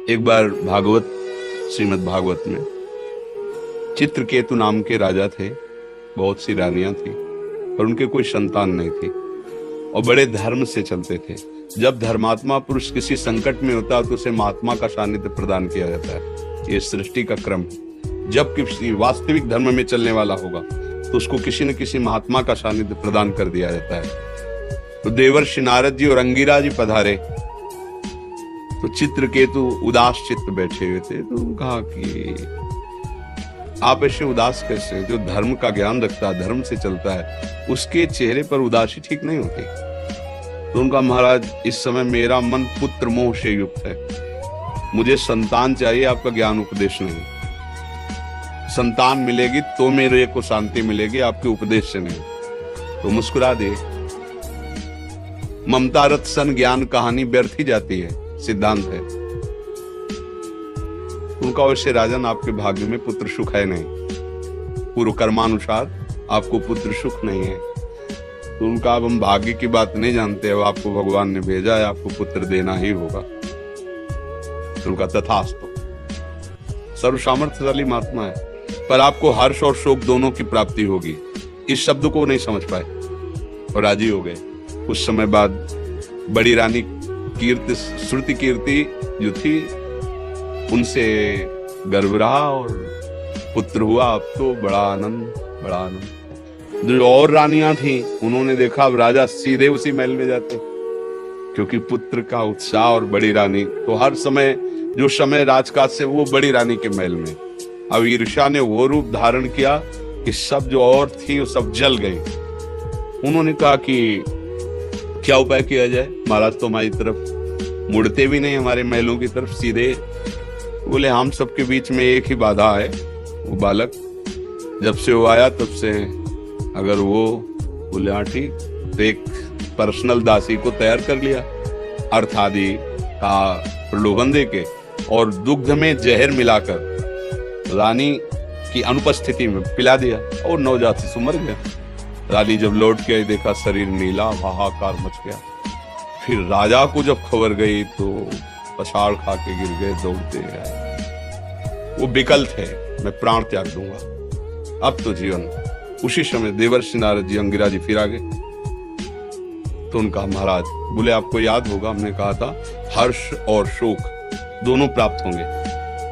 एक बार श्रीमद् भागवत में चित्रकेतु नाम के राजा थे। बहुत सी रानियां थी और उनके कोई संतान नहीं थी और बड़े धर्म से चलते थे। जब धर्मात्मा पुरुष किसी संकट में होता है तो उसे महात्मा का सानिध्य प्रदान किया जाता है। ये सृष्टि का क्रम है। जब किसी वास्तविक धर्म में चलने वाला होगा तो उसको किसी न किसी महात्मा का सानिध्य प्रदान कर दिया जाता है। तो देवर्षि नारद जी और अंगिरा जी पधारे तो चित्रकेतु उदास चित्त बैठे हुए थे। तो कहा कि आप ऐसे उदास कैसे हैं? जो धर्म का ज्ञान रखता है, धर्म से चलता है, उसके चेहरे पर उदासी ठीक नहीं होती। तो उनका महाराज, इस समय मेरा मन पुत्र मोह से युक्त है, मुझे संतान चाहिए, आपका ज्ञान उपदेश नहीं। संतान मिलेगी तो मेरे को शांति मिलेगी, आपके उपदेश से नहीं। तो मुस्कुरा दिए। ममता रत सन ज्ञान कहानी व्यर्थ ही जाती है, सिद्धांत है। उनका वैसे राजन, आपके भाग्य में पुत्र सुख है नहीं, पूर्व कर्मानुसार आपको पुत्र सुख नहीं है। तो उनका, अब हम भाग्य की बात नहीं जानते, अब आपको भगवान ने भेजा है, आपको पुत्र देना ही होगा। तो उनका तथास्तु। सर्व सामर्थ्यशाली महात्मा है, पर आपको हर्ष और शोक दोनों की प्राप्ति होगी। इस शब्द को नहीं समझ पाए और राजी हो गए। कुछ समय बाद बड़ी रानी कीर्ति, श्रुति कीर्ति जो थी, उनसे गर्भ रहा और पुत्र हुआ। अब तो बड़ा आनंद। जो और रानियां थी उन्होंने देखा अब राजा सीधे उसी महल में जाते, क्योंकि पुत्र का उत्साह। और बड़ी रानी तो हर समय, जो समय राजकाज से, वो बड़ी रानी के महल में। अब ईर्ष्या ने वो रूप धारण किया कि सब जो और थी वो सब जल गई। उन्होंने कहा कि क्या उपाय किया जाए? महाराज तो हमारी तरफ मुड़ते भी नहीं, हमारे महलों की तरफ सीधे। बोले, हम सबके बीच में एक ही बाधा है, वो बालक। जब से वो आया तब से अगर वो, बोले हाँ ठीक, तो एक पर्सनल दासी को तैयार कर लिया, अर्थ आदि का प्रलोभन देके और दुग्ध में जहर मिलाकर रानी की अनुपस्थिति में पिला दिया और नवजात शिशु मर गया। रानी जब लौट के आई, देखा शरीर नीला, हाहाकार मच गया। फिर राजा को जब खबर गई तो पछाड़ खा के गिर गए, दौड़ते गए। वो विकल थे, मैं प्राण त्याग दूंगा, अब तो जीवन। उसी समय देवर्षि नारद जी, अंगिरा जी फिर आ गए। तो उनका, महाराज, बोले आपको याद होगा हमने कहा था हर्ष और शोक दोनों प्राप्त होंगे।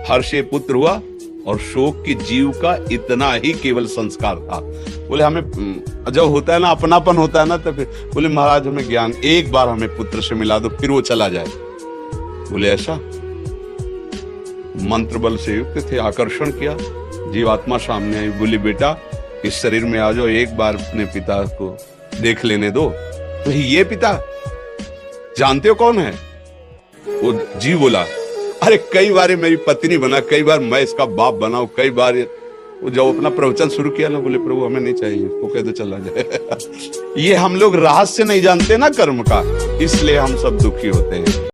हर्ष ये पुत्र हुआ और शोक की जीव का इतना ही केवल संस्कार था। बोले हमें जब होता है ना, अपनापन होता है ना, तो फिर बोले महाराज हमें ज्ञान, एक बार हमें पुत्र से मिला दो, फिर वो चला जाए। बोले ऐसा? मंत्र बल से युक्त थे, आकर्षण किया, जीवात्मा सामने आई। बोली बेटा इस शरीर में आ जाओ, एक बार अपने पिता को देख लेने दो। तो ये पिता जानते हो कौन है? वो जीव बोला, अरे कई बार मेरी पत्नी बना, कई बार मैं इसका बाप बना, कई बार। वो जब अपना प्रवचन शुरू किया ना, बोले प्रभु हमें नहीं चाहिए, इसको कह दो चला जाए। ये हम लोग रहस्य नहीं जानते ना कर्म का, इसलिए हम सब दुखी होते हैं।